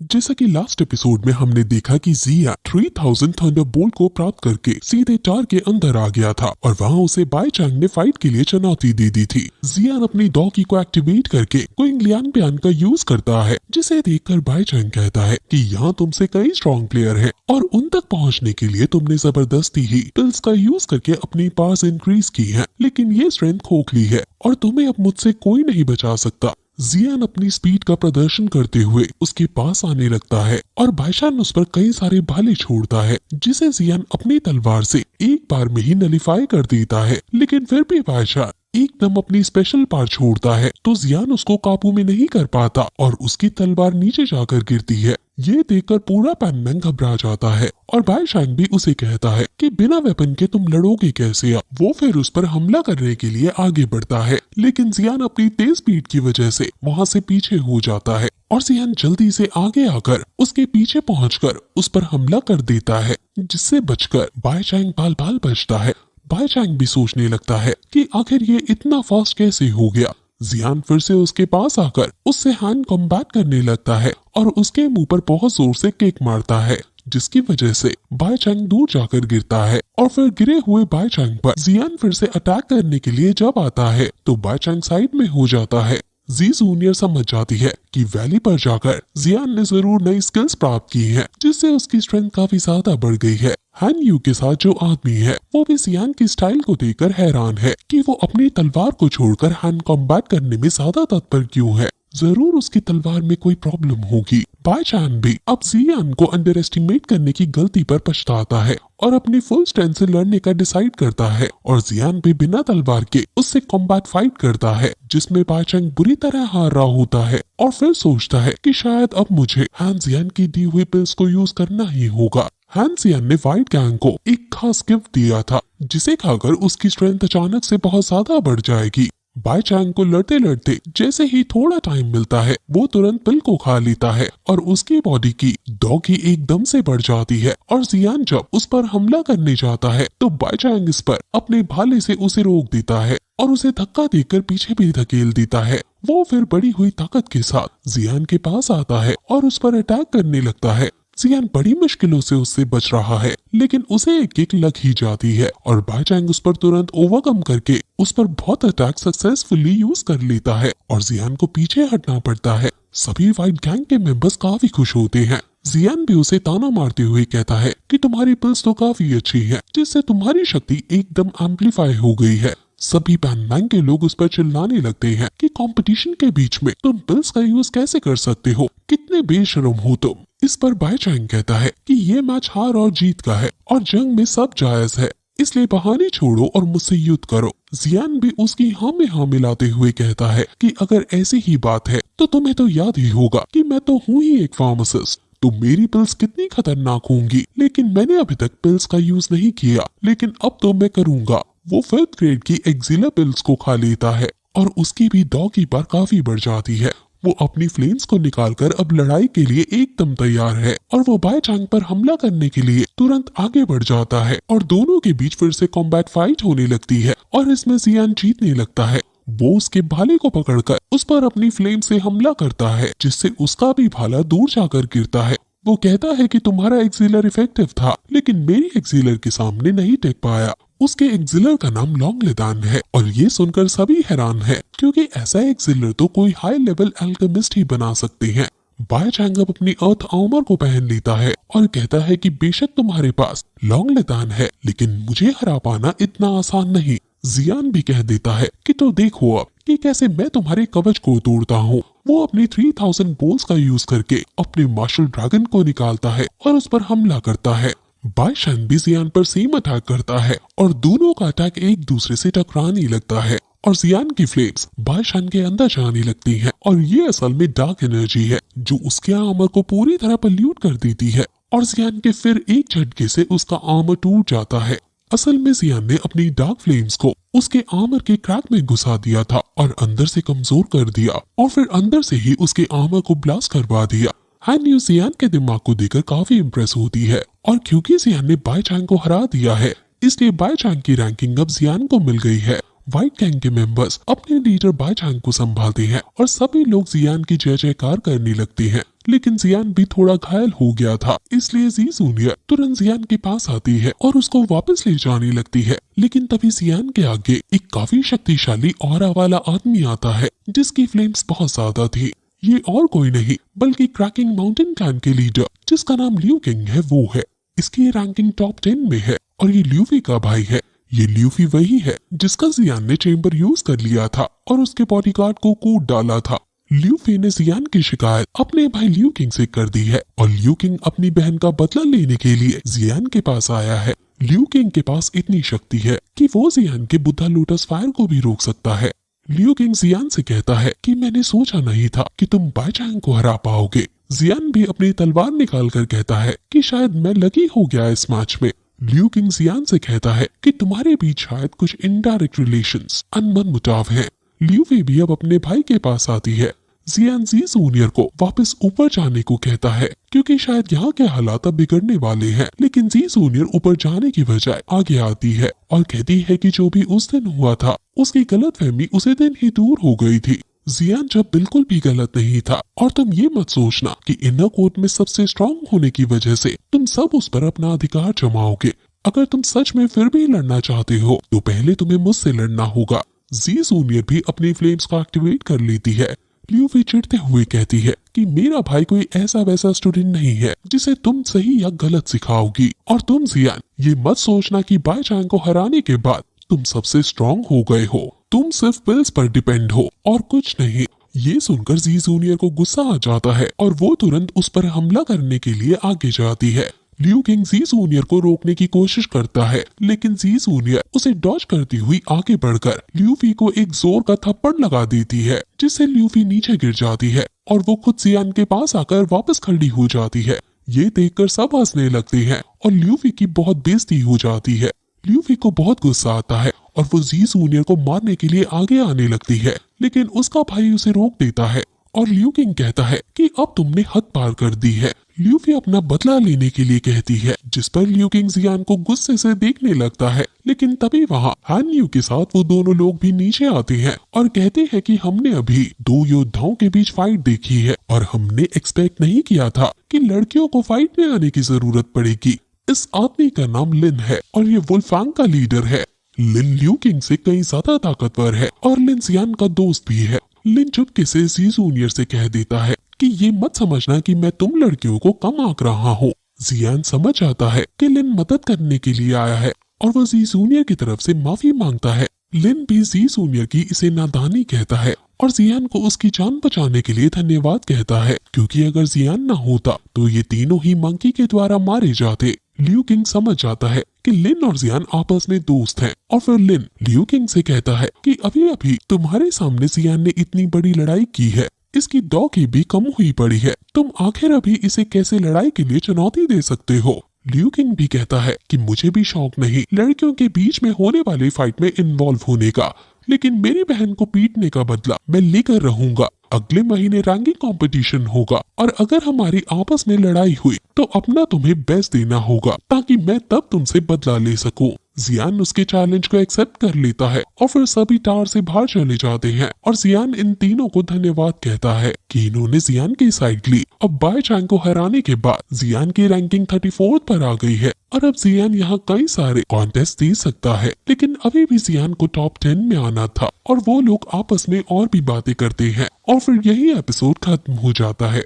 जैसा कि last episode में हमने देखा कि जिया 3000 थंडरबोल्ट को प्राप्त करके सीधे टार के अंदर आ गया था और वहां उसे बाई चैंग ने फाइट के लिए चुनौती दे दी थी। जियान अपनी डॉगी को एक्टिवेट करके क्विंग लियान प्यान का यूज करता है, जिसे देखकर बाई चैंग कहता है कि यहाँ तुमसे कई स्ट्रॉन्ग प्लेयर हैं और उन तक पहुँचने के लिए तुमने जबरदस्ती ही पिल्स का यूज करके अपनी पावर्स इंक्रीज की है, लेकिन ये स्ट्रेंथ खोखली है और तुम्हें अब मुझसे कोई नहीं बचा सकता। जियान अपनी स्पीड का प्रदर्शन करते हुए उसके पास आने लगता है और बाईशान उस पर कई सारे भाले छोड़ता है, जिसे जियान अपनी तलवार से एक बार में ही नलिफाई कर देता है। लेकिन फिर भी बाईशान एकदम अपनी स्पेशल पावर छोड़ता है तो जियान उसको काबू में नहीं कर पाता और उसकी तलवार नीचे जाकर गिरती है। ये देखकर पूरा पैनमैन घबरा जाता है और बाईशान भी उसे कहता है कि बिना वेपन के तुम लड़ोगे कैसे। वो फिर उस पर हमला करने के लिए आगे बढ़ता है, लेकिन जियान अपनी तेज स्पीड की वजह से वहाँ से पीछे हो जाता है और जियान जल्दी से आगे आकर उसके पीछे पहुंचकर उस पर हमला कर देता है, जिससे बचकर बाईशान बाल बाल बचता है। बाईशान भी सोचने लगता है कि आखिर ये इतना फास्ट कैसे हो गया। जियान फिर से उसके पास आकर उससे हैंड कॉम्बैट करने लगता है और उसके मुंह पर बहुत जोर से किक मारता है, जिसकी वजह से बाईचांग दूर जाकर गिरता है और फिर गिरे हुए बाईचांग पर जियान फिर से अटैक करने के लिए जब आता है तो बाईचांग साइड में हो जाता है। जी जूनियर समझ जाती है कि वैली पर जाकर जियान ने जरूर नई स्किल्स प्राप्त की हैं, जिससे उसकी स्ट्रेंथ काफी ज्यादा बढ़ गई है। हान यू के साथ जो आदमी है वो भी जियान की स्टाइल को देखकर हैरान है कि वो अपनी तलवार को छोड़कर हैंड कॉम्बैट करने में ज्यादा तत्पर क्यों है। जरूर उसकी तलवार में कोई प्रॉब्लम होगी। बाईचांग भी अब जियान को अंडर एस्टिमेट करने की गलती पर पछताता है और अपनी फुल स्ट्रेंथ से लड़ने का डिसाइड करता है और जियान भी बिना तलवार के उससे कॉम्बैट फाइट करता है, जिसमें बाईचांग बुरी तरह हार रहा होता है और फिर सोचता है कि शायद अब मुझे हान जियान की दी हुई पिल्स को यूज करना ही होगा। हान जियान ने व्हाइट गैंग को एक खास गिफ्ट दिया था, जिसे खाकर उसकी स्ट्रेंथ अचानक से बहुत ज्यादा बढ़ जाएगी। बाईचांग को लड़ते लड़ते जैसे ही थोड़ा टाइम मिलता है वो तुरंत पिल को खा लेता है और उसकी बॉडी की डॉगी एकदम से बढ़ जाती है और जियान जब उस पर हमला करने जाता है तो बाईचांग इस पर अपने भाले से उसे रोक देता है और उसे धक्का देकर पीछे भी धकेल देता है। वो फिर बढ़ी हुई ताकत के साथ जियान के पास आता है और उस पर अटैक करने लगता है। जियान बड़ी मुश्किलों से उससे बच रहा है, लेकिन उसे एक किक लग ही जाती है और बाईचांग उस पर तुरंत ओवरकम करके उस पर बहुत अटैक सक्सेसफुली यूज कर लेता है और जियान को पीछे हटना पड़ता है। सभी व्हाइट गैंग के मेंबर्स काफी खुश होते हैं। जियान भी उसे ताना मारते हुए कहता है कि तुम्हारी पिल्स तो काफी अच्छी है, जिससे तुम्हारी शक्ति एकदम एम्पलीफाई हो गई है। सभी पैनमैन के लोग उस पर चिल्लाने लगते हैं कि कंपटीशन के बीच में तुम पिल्स का यूज कैसे कर सकते हो, कितने बेशरम हो तुम। इस पर बाईचांग कहता है कि ये मैच हार और जीत का है और जंग में सब जायज है, इसलिए बहाने छोड़ो और मुझसे युद्ध करो। जियान भी उसकी हाँ में हाँ मिलाते हुए कहता है कि अगर ऐसी ही बात है तो तुम्हें तो याद ही होगा कि मैं तो हूँ ही एक फार्मासिस्ट, तो मेरी पिल्स कितनी खतरनाक होंगी, लेकिन मैंने अभी तक पिल्स का यूज नहीं किया, लेकिन अब तो मैं करूंगा। वो 5th ग्रेड की एक्जिला पिल्स को खा लेता है और उसकी भी डॉगी पर काफी बढ़ जाती है। वो अपनी फ्लेम्स को निकालकर अब लड़ाई के लिए एकदम तैयार है और वो बाईचांग पर हमला करने के लिए तुरंत आगे बढ़ जाता है और दोनों के बीच फिर से कॉम्बैट फाइट होने लगती है और इसमें जियान जीतने लगता है। वो उसके भाले को पकड़कर उस पर अपनी फ्लेम से हमला करता है, जिससे उसका भी भाला दूर जाकर गिरता है। वो कहता है कि तुम्हारा एक्सिलर इफेक्टिव था, लेकिन मेरी एक्सिलर के सामने नहीं टेक पाया। उसके एक्सिलर का नाम लॉन्गलेदान है और ये सुनकर सभी हैरान है, क्योंकि ऐसा एक्सिलर तो कोई हाई लेवल एल्केमिस्ट ही बना सकते हैं। बाईचांग अब अपनी अर्थ आर्मर को पहन लेता है और कहता है कि बेशक तुम्हारे पास लॉन्गलेदान है, लेकिन मुझे हरा पाना इतना आसान नहीं। जियान भी कह देता है कि तो देखो अब कि कैसे मैं तुम्हारे कवच को तोड़ता हूँ। वो अपनी 3000 बोल्स का यूज करके अपने मार्शल ड्रैगन को निकालता है और उस पर हमला करता है। बाईशान भी जियान पर सेम अटैक करता है और दोनों का अटैक एक दूसरे से टकराने लगता है और जियान की फ्लेम्स बाईशान के अंदर जाने लगती हैं और ये असल में डार्क एनर्जी है जो उसके आर्मर को पूरी तरह पल्यूट कर देती है और जियान के फिर एक झटके से उसका आर्मर टूट जाता है। असल में जियान ने अपनी डार्क फ्लेम्स को उसके आर्मर के क्रैक में घुसा दिया था और अंदर से कमजोर कर दिया और फिर अंदर से ही उसके आर्मर को ब्लास्ट करवा दिया। हान यू जियान के दिमाग को देखकर काफी इम्प्रेस होती है और क्योंकि जियान ने बाईचांग को हरा दिया है, इसलिए बाईचांग की रैंकिंग अब जियान को मिल गई है व्हाइट गैंग के मेंबर्स अपने लीडर बाई चांग को संभालते हैं और सभी लोग जियान की जय जयकार करने लगते हैं। लेकिन जियान भी थोड़ा घायल हो गया था, इसलिए जी जूनियर तुरंत जियान के पास आती है और उसको वापस ले जाने लगती है। लेकिन तभी जियान के आगे एक काफी शक्तिशाली ऑरा वाला आदमी आता है जिसकी फ्लेम्स बहुत ज्यादा थी। ये और कोई नहीं बल्कि क्रैकिंग माउंटेन क्लैन के लीडर जिसका नाम लियू किंग है वो है। इसकी रैंकिंग टॉप 10 में है और ये ल्यूफी का भाई है। ये ल्यूफी वही है जिसका जियान ने चेंबर यूज कर लिया था और उसके बॉडीगार्ड को कूद डाला था। ल्यूफी ने जियान की शिकायत अपने भाई लियू किंग से कर दी है और लियू किंग अपनी बहन का बदला लेने के लिए जियान के पास आया है। लियू किंग के पास इतनी शक्ति है कि वो जियान के बुद्धा लोटस फायर को भी रोक सकता है। लियू किंग जियान से कहता है कि मैंने सोचा नहीं था कि तुम बाई चांग को हरा पाओगे। जियान भी अपनी तलवार निकाल कर कहता है कि शायद मैं लकी हो गया इस मैच में। लियू किंग जियान से कहता है कि तुम्हारे बीच शायद कुछ इनडायरेक्ट रिलेशंस, अनबन मुटाव है। ल्यूफी भी अब अपने भाई के पास आती है। जियान जी जूनियर को वापस ऊपर जाने को कहता है क्योंकि शायद यहाँ के हालात अब बिगड़ने वाले हैं। लेकिन जी जूनियर ऊपर जाने की बजाय आगे आती है और कहती है कि जो भी उस दिन हुआ था उसकी गलतफहमी उसी दिन ही दूर हो गई थी। जियान जब बिल्कुल भी गलत नहीं था और तुम ये मत सोचना कि इनर कोर्ट में सबसे स्ट्रांग होने की वजह से तुम सब उस पर अपना अधिकार जमाओगे। अगर तुम सच में फिर भी लड़ना चाहते हो तो पहले तुम्हें मुझसे लड़ना होगा। जी जूनियर भी अपनी फ्लेम्स को एक्टिवेट कर लेती है। ल्यूफी चिढ़ते हुए कहती है कि मेरा भाई कोई ऐसा वैसा स्टूडेंट नहीं है जिसे तुम सही या गलत सिखाओगी। और तुम जियान ये मत सोचना कि बाई चांग को हराने के बाद तुम सबसे स्ट्रांग हो गए हो। तुम सिर्फ पिल्स पर डिपेंड हो और कुछ नहीं। ये सुनकर जी जूनियर को गुस्सा आ जाता है और वो तुरंत उस पर हमला करने के लिए आगे जाती है। लियू किंग जी जूनियर को रोकने की कोशिश करता है लेकिन जी जूनियर उसे डॉज करती हुई आगे बढ़कर ल्यूफी को एक जोर का थप्पड़ लगा देती है जिससे ल्यूफी नीचे गिर जाती है और वो खुद जियान के पास आकर वापस खड़ी हो जाती है। ये देखकर सब हंसने लगते हैं और ल्यूफी की बहुत बेइज्जती हो जाती है। ल्यूफी को बहुत गुस्सा आता है और वो जी जूनियर को मारने के लिए आगे आने लगती है लेकिन उसका भाई उसे रोक देता है और लियू किंग कहता है कि अब तुमने हद पार कर दी है। ल्यूफी अपना बदला लेने के लिए कहती है जिस पर लियू किंग जियान को गुस्से से देखने लगता है। लेकिन तभी वहाँ हान यू के साथ वो दोनों लोग भी नीचे आते हैं और कहते हैं कि हमने अभी दो योद्धाओं के बीच फाइट देखी है और हमने एक्सपेक्ट नहीं किया था कि लड़कियों को फाइट में आने की जरूरत पड़ेगी। इस आदमी का नाम लिन है और ये वुल्फैंग का लीडर है। लिन लियू किंग से कहीं ज्यादा ताकतवर है और लिन जियान का दोस्त भी है। लिन चुपके से जी जूनियर से कह देता है कि ये मत समझना कि मैं तुम लड़कियों को कम आंक रहा हूँ। जियान समझ आता है कि लिन मदद करने के लिए आया है और वो जी जूनियर की तरफ से माफी मांगता है। लिन भी जी जूनियर की इसे नादानी कहता है और जियान को उसकी जान बचाने के लिए धन्यवाद कहता है क्योंकि अगर जियान ना होता तो ये तीनों ही मंकी के द्वारा मारे जाते। लियू किंग समझ जाता है कि लिन और जियान आपस में दोस्त हैं और फिर लिन लियू किंग से कहता है कि अभी अभी तुम्हारे सामने जियान ने इतनी बड़ी लड़ाई की है, इसकी दौकी भी कम हुई पड़ी है, तुम आखिर अभी इसे कैसे लड़ाई के लिए चुनौती दे सकते हो। लियू किंग भी कहता है कि मुझे भी शौक नहीं लड़कियों के बीच में होने वाली फाइट में इन्वॉल्व होने का, लेकिन मेरी बहन को पीटने का बदला मैं लेकर रहूंगा। अगले महीने रैंकिंग कंपटीशन होगा और अगर हमारी आपस में लड़ाई हुई तो अपना तुम्हें बेस्ट देना होगा ताकि मैं तब तुमसे बदला ले सकूं। जियान उसके चैलेंज को एक्सेप्ट कर लेता है और फिर सभी टावर से बाहर चले जाते हैं और जियान इन तीनों को धन्यवाद कहता है कि इन्होंने जियान की साइड ली। अब बाई चांग को हराने के बाद जियान की रैंकिंग 34 पर आ गई है और अब जियान यहाँ कई सारे कॉन्टेस्ट दे सकता है, लेकिन अभी भी जियान को टॉप 10 में आना था और वो लोग आपस में और भी बातें करते हैं और फिर यही एपिसोड खत्म हो जाता है।